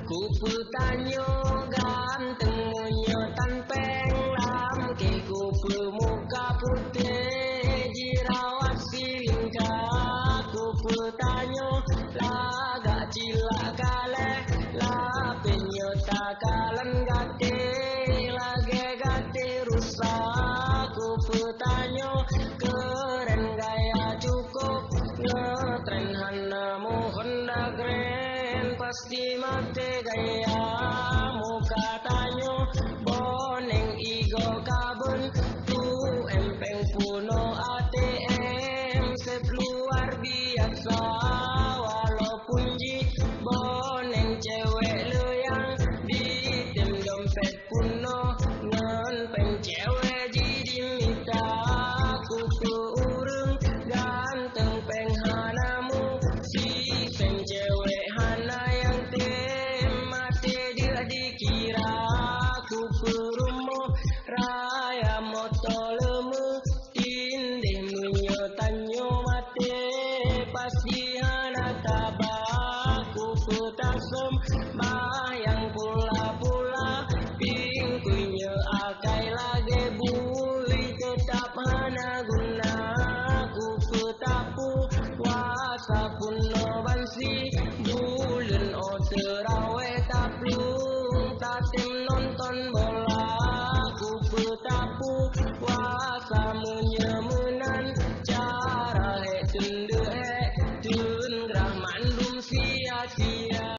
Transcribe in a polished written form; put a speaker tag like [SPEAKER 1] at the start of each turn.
[SPEAKER 1] Ku bertanya ganteng munyo tanpeng lam ke ku bermuka putih jirawat silingka. Ku bertanya lagak cilak kale lapenya takalan gate lage gate rusak. Ku bertanya keren gaya cukup ngetren hanamu Honda Grand pasti mate gaya muka tanyo boneng igo kabun tu empeng puno ATM sep luar biasa walaupun ji boneng cewek leyang di tim dompet puno ngenpeng cewek ji dimita. Ku urung ganteng peng hanamu si peng cewek hana yang mate dia dikira. Ku perumo raya moto lemu tindih munyo tanyo mate pasti hana tabak. Ku petasem bayang pula-pula pingkunya akai lage bui tetap hana guna. Ku petapu wasa puno bansi